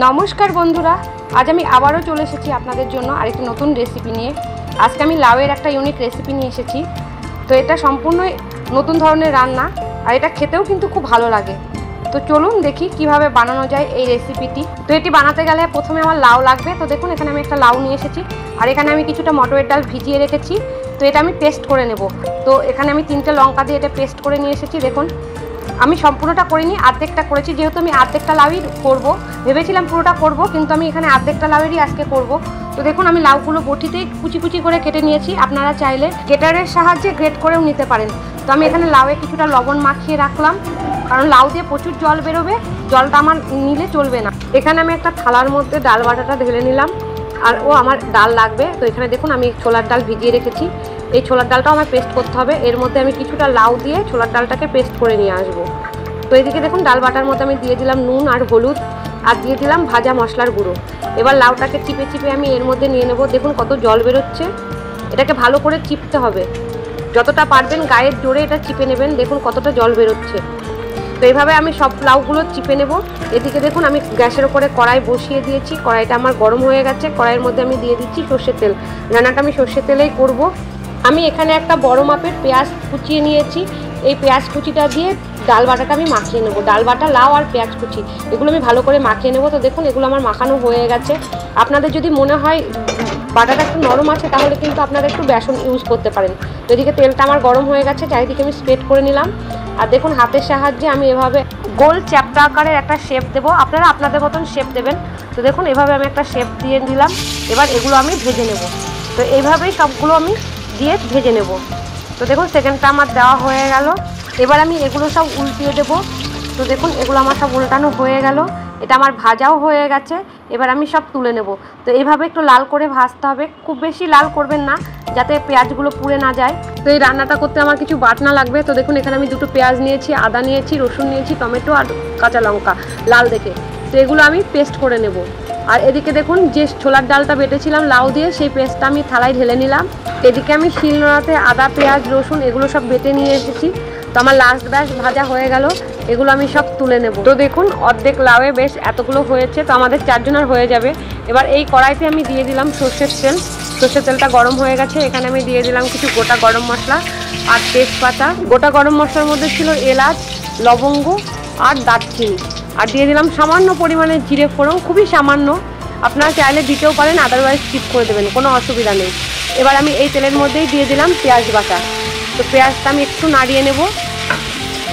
নমস্কার বন্ধুরা, আজ আমি আবারও চলে এসেছি আপনাদের জন্য আরেকটি নতুন রেসিপি নিয়ে। আজকে আমি লাউয়ের একটা ইউনিক রেসিপি নিয়ে এসেছি। তো এটা সম্পূর্ণ নতুন ধরনের রান্না, আর এটা খেতেও কিন্তু খুব ভালো লাগে। তো চলুন দেখি কিভাবে বানানো যায় এই রেসিপিটি। তো এটি বানাতে গেলে প্রথমে আমার লাউ লাগবে। তো দেখুন এখানে আমি একটা লাউ নিয়ে এসেছি, আর এখানে আমি কিছুটা মটরের ডাল ভিজিয়ে রেখেছি। তো এটা আমি পেস্ট করে নেব। তো এখানে আমি 3টে লঙ্কা দিয়ে এটা পেস্ট করে নিয়ে এসেছি। দেখুন আমি সম্পূর্ণটা করিনি, অর্ধেকটা করেছি, যেহেতু আমি অর্ধেকটা লাউই করব। ভেবেছিলাম পুরোটা করব, কিন্তু আমি এখানে অর্ধেকটা লাউয়েরই আজকে করব। তো দেখুন আমি লাউগুলো বটিতেই কুচি কুচি করে কেটে নিয়েছি। আপনারা চাইলে গ্রেটারের সাহায্যে গ্রেট করেও নিতে পারেন। তো আমি এখানে লাউয়ে কিছুটা লবণ মাখিয়ে রাখলাম, কারণ লাউ দিয়ে প্রচুর জল বেরোবে, জলটা আমার নিলে চলবে না। এখানে আমি একটা থালার মধ্যে ডাল বাটাটা ঢেলে নিলাম, আর আমার ডাল লাগবে। তো এখানে দেখুন আমি ছোলার ডাল ভিজিয়ে রেখেছি। এই ছোলার ডালটাও আমার পেস্ট করতে হবে। এর মধ্যে আমি কিছুটা লাউ দিয়ে ছোলার ডালটাকে পেস্ট করে নিয়ে আসবো। তো এদিকে দেখুন ডাল বাটার মধ্যে আমি দিয়ে দিলাম নুন আর হলুদ, আর দিয়ে দিলাম ভাজা মশলার গুঁড়ো। এবার লাউটাকে চিপে চিপে আমি এর মধ্যে নিয়ে নেব। দেখুন কত জল বেরোচ্ছে। এটাকে ভালো করে চিপতে হবে, যতটা পারবেন গায়ের জোরে এটা চিপে নেবেন। দেখুন কতটা জল বেরোচ্ছে। তো এইভাবে আমি সব লাউগুলো চিপে নেব। এদিকে দেখুন আমি গ্যাসের ওপরে কড়াই বসিয়ে দিয়েছি। কড়াইটা আমার গরম হয়ে গেছে। কড়াইয়ের মধ্যে আমি দিয়ে দিচ্ছি সর্ষের তেল। রান্নাটা আমি সর্ষের তেলেই করব। আমি এখানে একটা বড় মাপের পেঁয়াজ কুচিয়ে নিয়েছি। এই পেঁয়াজ কুচিটা দিয়ে ডাল বাটাটা আমি মাখিয়ে নেব। ডাল বাটা, লাউ আর পেঁয়াজ কুচি এগুলো আমি ভালো করে মাখিয়ে নেব। তো দেখুন এগুলো আমার মাখানো হয়ে গেছে। আপনাদের যদি মনে হয় বাটাটা একটু নরম আছে, তাহলে কিন্তু আপনারা একটু বেসন ইউজ করতে পারেন। তো এদিকে তেলটা আমার গরম হয়ে গেছে, চারিদিকে আমি স্প্রেড করে নিলাম। আর দেখুন হাতের সাহায্যে আমি এভাবে গোল চ্যাপ্টা আকারের একটা শেপ দেবো। আপনারা আপনাদের মতন শেপ দেবেন। তো দেখুন এভাবে আমি একটা শেপ দিয়ে দিলাম। এবার এগুলো আমি ভেজে নেব। তো এইভাবেই সবগুলো আমি দিয়ে ভেজে নেব। তো দেখুন সেকেন্ডটা আমার দেওয়া হয়ে গেল। এবার আমি এগুলো সব উল্টিয়ে দেবো। তো দেখুন এগুলো আমার সব উল্টানো হয়ে গেল। এটা আমার ভাজাও হয়ে গেছে। এবার আমি সব তুলে নেব। তো এইভাবে একটু লাল করে ভাজতে হবে, খুব বেশি লাল করবেন না, যাতে পেঁয়াজগুলো পুড়ে না যায়। তো এই রান্নাটা করতে আমার কিছু বাটনা লাগবে। তো দেখুন এখানে আমি 2টো পেঁয়াজ নিয়েছি, আদা নিয়েছি, রসুন নিয়েছি, টমেটো আর কাঁচা লঙ্কা লাল দেখে। তো এগুলো আমি পেস্ট করে নেব। আর এদিকে দেখুন যে ছোলার ডালটা বেটেছিলাম লাউ দিয়ে, সেই পেস্টটা আমি থালায় ঢেলে নিলাম। এদিকে আমি শিলনোড়াতে আদা, পেঁয়াজ, রসুন এগুলো সব বেটে নিয়ে এসেছি। তো আমার লাস্ট ব্যাচ ভাজা হয়ে গেল। এগুলো আমি সব তুলে নেব। তো দেখুন অর্ধেক লাউয়ে বেশ এতগুলো হয়েছে। তো আমাদের 4 জনের হয়ে যাবে। এবার এই কড়াইতে আমি দিয়ে দিলাম সর্ষের তেল। সর্ষের তেলটা গরম হয়ে গেছে। এখানে আমি দিয়ে দিলাম কিছু গোটা গরম মশলা আর তেজপাতা। গোটা গরম মশলার মধ্যে ছিল এলাচ, লবঙ্গ আর দারচিনি। আর দিয়ে দিলাম সামান্য পরিমাণে জিরে ফোড়ন, খুবই সামান্য। আপনারা চাইলে দিতেও পারেন, আদারওয়াইজ স্কিপ করে দেবেন, কোনো অসুবিধা নেই। এবার আমি এই তেলের মধ্যেই দিয়ে দিলাম পেঁয়াজ বাটা। তো পেঁয়াজটা আমি একটু নাড়িয়ে নেব।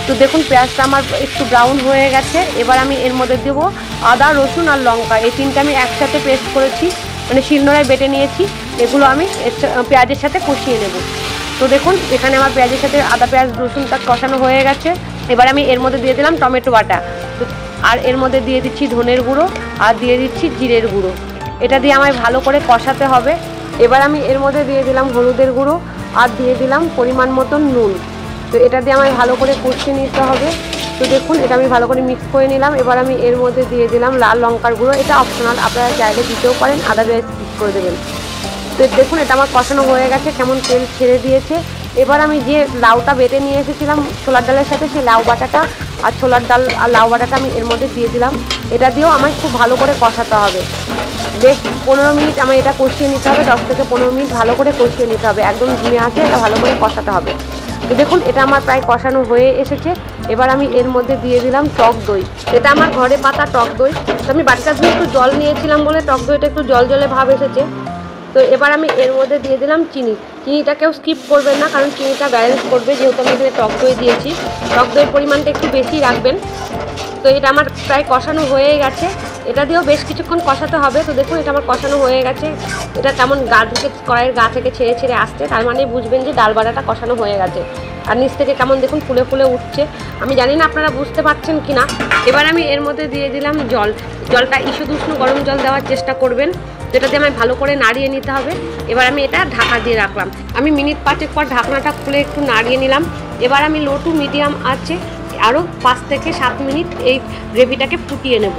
তো দেখুন পেঁয়াজটা আমার একটু ব্রাউন হয়ে গেছে। এবার আমি এর মধ্যে দেবো আদা, রসুন আর লঙ্কা। এই 3টে আমি একসাথে পেস্ট করেছি, মানে শিলনোড়ায় বেটে নিয়েছি। এগুলো আমি পেঁয়াজের সাথে কষিয়ে নেব। তো দেখুন এখানে আমার পেঁয়াজের সাথে আদা, পেঁয়াজ, রসুনটা কষানো হয়ে গেছে। এবার আমি এর মধ্যে দিয়ে দিলাম টমেটো বাটা। আর এর মধ্যে দিয়ে দিচ্ছি ধনের গুঁড়ো আর দিয়ে দিচ্ছি জিরের গুঁড়ো। এটা দিয়ে আমায় ভালো করে কষাতে হবে। এবার আমি এর মধ্যে দিয়ে দিলাম হলুদের গুঁড়ো আর দিয়ে দিলাম পরিমাণ মতন নুন। তো এটা দিয়ে আমায় ভালো করে কষিয়ে নিতে হবে। তো দেখুন এটা আমি ভালো করে মিক্স করে নিলাম। এবার আমি এর মধ্যে দিয়ে দিলাম লাল লঙ্কার গুঁড়ো। এটা অপশনাল, আপনারা চাইলে দিতেও পারেন, আদারওয়াইজ স্কিপ করে দেবেন। তো দেখুন এটা আমার কষানো হয়ে গেছে, কেমন তেল ছেড়ে দিয়েছে। এবার আমি যে লাউটা বেটে নিয়ে এসেছিলাম ছোলার ডালের সাথে, সেই লাউ বাটাটা আর ছোলার ডাল আর লাউ বাটাটা আমি এর মধ্যে দিয়ে দিলাম। এটা দিয়েও আমায় খুব ভালো করে কষাতে হবে। বেশ 15 মিনিট আমার এটা কষিয়ে নিতে হবে। 10 থেকে 15 মিনিট ভালো করে কষিয়ে নিতে হবে, একদম ধিমে আঁচে এটা ভালো করে কষাতে হবে। তো দেখুন এটা আমার প্রায় কষানো হয়ে এসেছে। এবার আমি এর মধ্যে দিয়ে দিলাম টক দই। এটা আমার ঘরে পাতা টক দই। তো আমি বাটিটা দিয়ে একটু জল নিয়েছিলাম বলে টক দইটা একটু জল জলে ভাব এসেছে। তো এবার আমি এর মধ্যে দিয়ে দিলাম চিনি। চিনিটাকেও স্কিপ করবেন না, কারণ চিনিটা ব্যালেন্স করবে, যেহেতু আমি এখানে টক দই দিয়েছি। টক দইয়ের পরিমাণটা একটু বেশি রাখবেন। তো এটা আমার প্রায় কষানো হয়ে গেছে। এটা দিয়েও বেশ কিছুক্ষণ কষাতে হবে। তো দেখুন এটা আমার কষানো হয়ে গেছে। এটা তেমন গা থেকে কড়াইয়ের গা থেকে ছেড়ে ছেড়ে আসছে, তার মানে বুঝবেন যে ডাল বাটাটা কষানো হয়ে গেছে। আর নিচ থেকে কেমন দেখুন ফুলে ফুলে উঠছে। আমি জানি না আপনারা বুঝতে পারছেন কি না। এবার আমি এর মধ্যে দিয়ে দিলাম জল। জলটা ঈষৎ উষ্ণ গরম জল দেওয়ার চেষ্টা করবেন। যেটা দিয়ে আমায় ভালো করে নাড়িয়ে নিতে হবে। এবার আমি এটা ঢাকা দিয়ে রাখলাম। আমি মিনিট 5 পর ঢাকনাটা খুলে একটু নাড়িয়ে নিলাম। এবার আমি লো টু মিডিয়াম আছে আরও 5 থেকে 7 মিনিট এই গ্রেভিটাকে ফুটিয়ে নেব।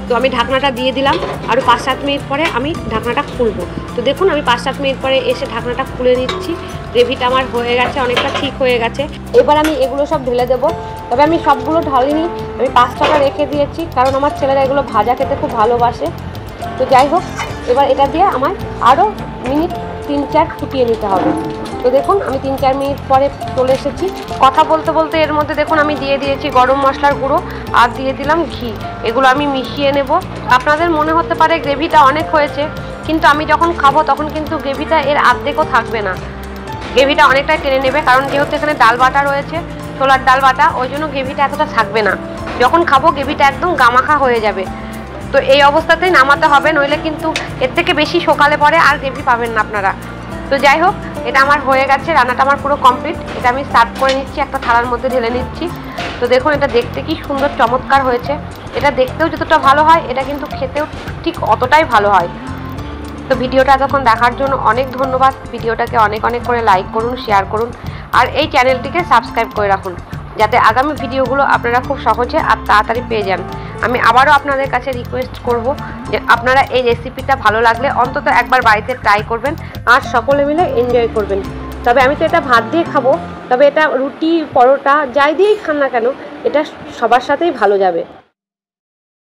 তো আমি ঢাকনাটা দিয়ে দিলাম। আরও 5-7 মিনিট পরে আমি ঢাকনাটা খুলবো। তো দেখুন আমি 5-7 মিনিট পরে এসে ঢাকনাটা খুলে নিচ্ছি। গ্রেভিটা আমার হয়ে গেছে, অনেকটা ঠিক হয়ে গেছে। এবার আমি এগুলো সব ঢেলে দেবো। তবে আমি সবগুলো ঢালিনি, আমি 5-6টা রেখে দিয়েছি, কারণ আমার ছেলেরা এগুলো ভাজা খেতে খুব ভালোবাসে। তো যাই হোক, এবার এটা দিয়ে আমার আরও মিনিট 3-4 ফুটিয়ে নিতে হবে। তো দেখুন আমি 3-4 মিনিট পরে চলে এসেছি। কথা বলতে বলতে এর মধ্যে দেখুন আমি দিয়ে দিয়েছি গরম মশলার গুঁড়ো আর দিয়ে দিলাম ঘি। এগুলো আমি মিশিয়ে নেব। আপনাদের মনে হতে পারে গ্রেভিটা অনেক হয়েছে, কিন্তু আমি যখন খাবো তখন কিন্তু গ্রেভিটা এর অর্ধেকও থাকবে না। গ্রেভিটা অনেকটাই টেনে নেবে, কারণ যেহেতু এখানে ডাল বাটা রয়েছে, ছোলার ডাল বাটা, ওই জন্য গ্রেভিটা এতটা থাকবে না। যখন খাবো গ্রেভিটা একদম গামাখা হয়ে যাবে। তো এই অবস্থাতেই নামাতে হবে, নইলে কিন্তু এর থেকে বেশি সকালে পরে আর গ্রেভি পাবেন না আপনারা। তো যাই হোক, এটা আমার হয়ে গেছে, রান্নাটা আমার পুরো কমপ্লিট। এটা আমি সার্ভ করে নিচ্ছি, একটা থালার মধ্যে ঢেলে নিচ্ছি। তো দেখুন এটা দেখতে কি সুন্দর চমৎকার হয়েছে। এটা দেখতেও যতটা ভালো হয়, এটা কিন্তু খেতেও ঠিক অতটাই ভালো হয়। তো ভিডিওটা এতক্ষণ দেখার জন্য অনেক ধন্যবাদ। ভিডিওটাকে অনেক অনেক করে লাইক করুন, শেয়ার করুন, আর এই চ্যানেলটিকে সাবস্ক্রাইব করে রাখুন, যাতে আগামী ভিডিওগুলো আপনারা খুব সহজে আর তাড়াতাড়ি পেয়ে যান। আমি আবারও আপনাদের কাছে রিকোয়েস্ট করব যে আপনারা এই রেসিপিটা ভালো লাগলে অন্তত একবার বাড়িতে ট্রাই করবেন আর সকলে মিলে এনজয় করবেন। তবে আমি তো এটা ভাত দিয়ে খাবো, তবে এটা রুটি, পরোটা যাই দিয়েই খান না কেন, এটা সবার সাথেই ভালো যাবে।